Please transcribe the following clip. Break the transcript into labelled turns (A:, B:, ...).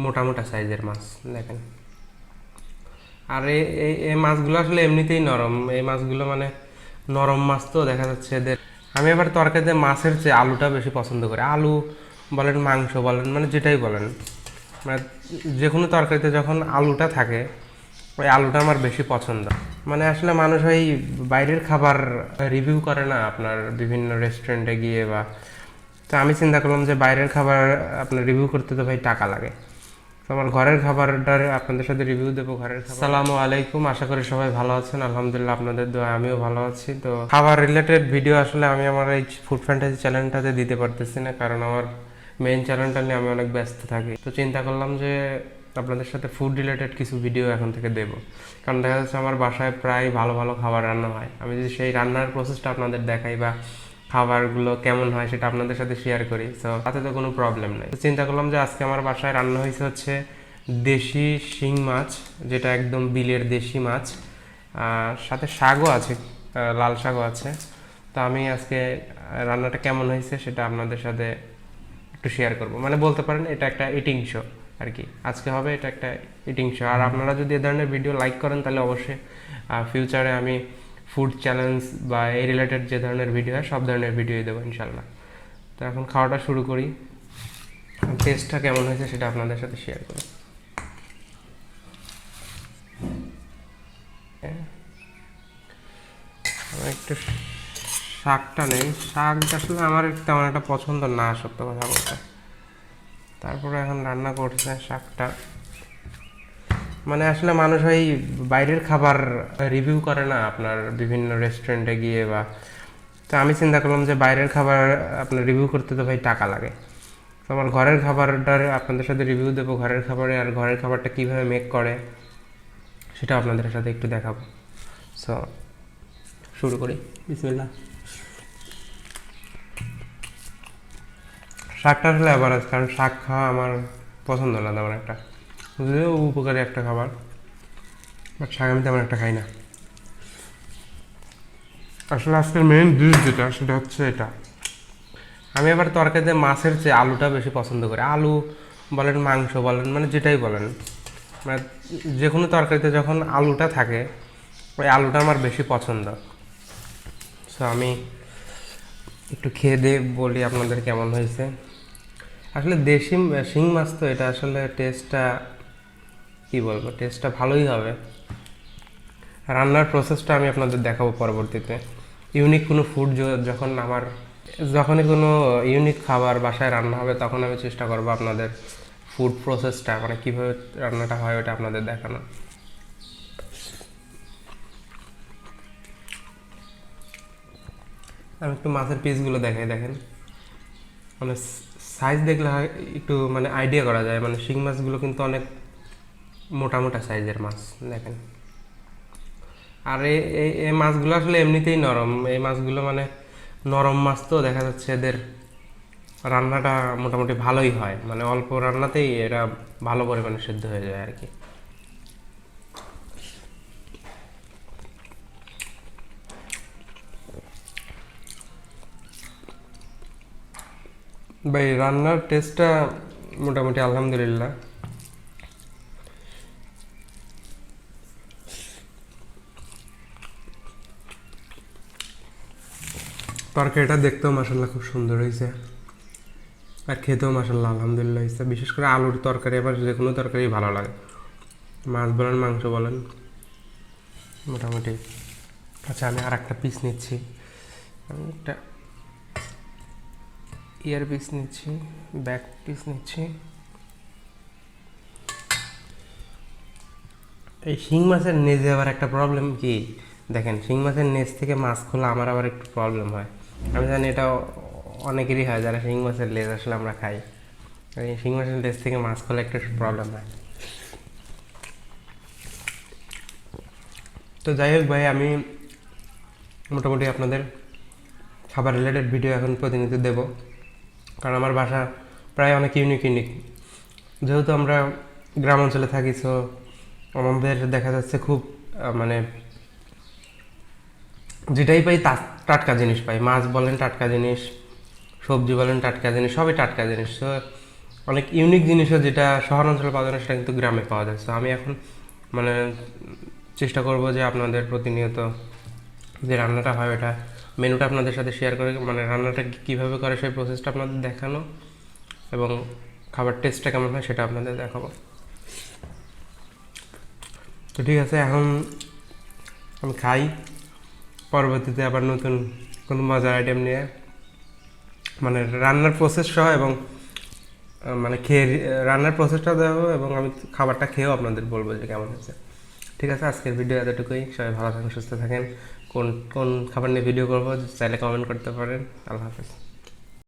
A: মোটা মোটা সাইজের মাছ দেখেন। আর এই মাছগুলো আসলে এমনিতেই নরম, এই মাছগুলো মানে নরম মাছ তো দেখা যাচ্ছে এদের। আমি আবার তরকারিতে মাছের চেয়ে আলুটা বেশি পছন্দ করি। আলু বলেন, মাংস বলেন, মানে যেটাই বলেন, মানে যে কোনো তরকারিতে যখন আলুটা থাকে ওই আলুটা আমার বেশি পছন্দ। মানে আসলে মানুষ ওই বাইরের খাবার রিভিউ করে না আপনার বিভিন্ন রেস্টুরেন্টে গিয়ে বা, তো আমি চিন্তা করলাম যে বাইরের খাবার আপনার রিভিউ করতে তো ভাই টাকা লাগে, তো আমার ঘরের খাবারটার আপনাদের সাথে রিভিউ দেবো ঘরের খাবার। আসসালামু আলাইকুম, আশা করি সবাই ভালো আছেন। আলহামদুলিল্লাহ, আপনাদের দোয়া আমিও ভালো আছি। তো খাবার রিলেটেড ভিডিও আসলে আমি আমার এই ফুড ফ্যান্টাসি চ্যানেলটাতে দিতে পারতেছি না, কারণ আমার মেইন চ্যানেলটা নিয়ে আমি অনেক ব্যস্ত থাকি। তো চিন্তা করলাম যে আপনাদের সাথে ফুড রিলেটেড কিছু ভিডিও এখন থেকে দেবো, কারণ দেখা যাচ্ছে আমার বাসায় প্রায় ভালো ভালো খাবার রান্না হয়। আমি যদি সেই রান্নার প্রসেসটা আপনাদের দেখাই বা খাবারগুলো কেমন হয় সেটা আপনাদের সাথে শেয়ার করি, তো তাতে তো কোনো প্রবলেম নেই। চিন্তা করলাম যে আজকে আমার বাসায় রান্না হয়েছে হচ্ছে দেশি শিং মাছ, যেটা একদম বিলের দেশি মাছ, সাথে শাকও আছে, লাল শাকও আছে। তো আমি আজকে রান্নাটা কেমন হয়েছে সেটা আপনাদের সাথে একটু শেয়ার করব, মানে বলতে পারেন এটা একটা ইটিং শো আর কি। আজকে হবে এটা একটা ইটিং শো। আর আপনারা যদি এ ধরনের ভিডিও লাইক করেন তাহলে অবশ্যই ফিউচারে আমি ফুড চ্যালেঞ্জ বা এই রিলেটেড যে ধরনের ভিডিও হয় সব ধরনের ভিডিওই দেবো ইনশাল্লাহ। তো এখন খাওয়াটা শুরু করি, টেস্টটা কেমন হয়েছে সেটা আপনাদের সাথে শেয়ার করি। আমার একটু শাকটা নেই, শাকটা আসলে আমার তেমন একটা পছন্দ না, সত্য কথা বলতে। তারপরে এখন রান্না করছে শাকটা, মানে আসলে মানুষ ওই বাইরের খাবার রিভিউ করে না আপনার বিভিন্ন রেস্টুরেন্টে গিয়ে বা, তো আমি চিন্তা করলাম যে বাইরের খাবার আপনার রিভিউ করতে তো ভাই টাকা লাগে, তো আমার ঘরের খাবারটার আপনাদের সাথে রিভিউ দেবো ঘরের খাবারে, আর ঘরের খাবারটা কীভাবে মেক করে সেটা আপনাদের সাথে একটু দেখাবো। সো শুরু করি, বিসমিল্লাহ। শাকটা আসলে অ্যাভারেজ, কারণ শাক খাওয়া আমার পছন্দ না তেমন একটা, যদিও উপকারী একটা খাবার, বাট শাক আমি তেমন একটা খাই না। আসলে আজকের মেইন ডিশ যেটা সেটা হচ্ছে এটা। আমি আবার তরকারিতে মাছের চেয়ে আলুটা বেশি পছন্দ করি। আলু বলেন, মাংস বলেন, মানে যেটাই বলেন, মানে যে কোনো তরকারিতে যখন আলুটা থাকে ওই আলুটা আমার বেশি পছন্দ। সো আমি একটু খেয়ে দিয়ে বলি আপনাদের কেমন হয়েছে। আসলে দেশি শিং মাছ তো, এটা আসলে টেস্টটা কী বলবো, টেস্টটা ভালোই হবে। রান্নার প্রসেসটা আমি আপনাদের দেখাবো পরবর্তীতে। ইউনিক কোনো ফুড যখন আমার, যখনই কোনো ইউনিক খাবার বাসায় রান্না হবে তখন আমি চেষ্টা করবো আপনাদের ফুড প্রসেসটা, মানে কীভাবে রান্নাটা হয় ওটা আপনাদের দেখানো। আমি একটু মাছের পিসগুলো দেখাই, দেখেন, মানে সাইজ দেখলে হয় একটু মানে আইডিয়া করা যায়, মানে শিং মাছগুলো কিন্তু অনেক মোটা মোটা সাইজের মাছ দেখেন। আর এই মাছগুলো আসলে এমনিতেই নরম, এই মাছগুলো মানে নরম মাছ তো দেখা যাচ্ছে এদের রান্নাটা মোটামুটি ভালোই হয়, মানে অল্প রান্নাতেই এরা ভালো পরিমাণে সিদ্ধ হয়ে যায় আর কি। ভাই রান্নার টেস্টটা মোটামুটি আলহামদুলিল্লাহ। তরকারিটা দেখতেও মাসাল্লাহ খুব সুন্দর হয়েছে, আর খেতেও মাসাল্লাহ আলহামদুলিল্লাহ হয়েছে। বিশেষ করে আলুর তরকারি, আবার যে কোনো তরকারি ভালো লাগে, মাছ বলেন মাংস বলেন মোটামুটি। আচ্ছা, আমি আর একটা পিস নিচ্ছি, আমি একটা ইয়ার পিস নিচ্ছি, ব্যাক পিস নিচ্ছি। এই শিং মাছের নেজে আবার একটা প্রবলেম কি দেখেন, শিং মাছের নেজ থেকে মাছ খোলা আমার আবার একটু প্রবলেম হয়। আমি জানি এটা অনেকেরই হয় যারা শিং মাছের লেজ আসলে আমরা খাই, এই শিং মাছের লেজ থেকে মাছ খোলা একটু প্রবলেম হয়। তো যাই হোক ভাই, আমি মোটামুটি আপনাদের খাবার রিলেটেড ভিডিও এখন প্রতিনিয়ত দেবো, কারণ আমার বাসা প্রায় অনেক ইউনিক ইউনিক, যেহেতু আমরা গ্রাম অঞ্চলে থাকি। সো আমাদের দেখা যাচ্ছে খুব মানে যেটাই পাই টাটকা জিনিস পাই, মাছ বলেন টাটকা জিনিস, সবজি বলেন টাটকা জিনিস, সবই টাটকা জিনিস। তো অনেক ইউনিক জিনিসও যেটা শহর অঞ্চলে পাওয়া যায় না সেটা কিন্তু গ্রামে পাওয়া যায়। তো আমি এখন মানে চেষ্টা করব যে আপনাদের প্রতিনিয়ত যে রান্নাটা হয় ওটা মেনুটা আপনাদের সাথে শেয়ার করে, মানে রান্নাটা কীভাবে করে সেই প্রসেসটা আপনাদের দেখানো এবং খাবার টেস্টটা কেমন হয় সেটা আপনাদের দেখাবো। তো ঠিক আছে, এখন আমি খাই, পরবর্তীতে আবার নতুন কোনো মজার আইটেম নিয়ে মানে রান্নার প্রসেস সহ এবং মানে খেয়ে রান্নার প্রসেসটা দেবো এবং আমি খাবারটা খেয়েও আপনাদের বলবো যে কেমন হয়েছে। ঠিক আছে, আজকের ভিডিও এতটুকুই। সবাই ভালো থাকেন, সুস্থ থাকেন। কোন কোন খাবার নিয়ে ভিডিও করবো চাইলে কমেন্ট করতে পারেন। আল্লাহ হাফেজ।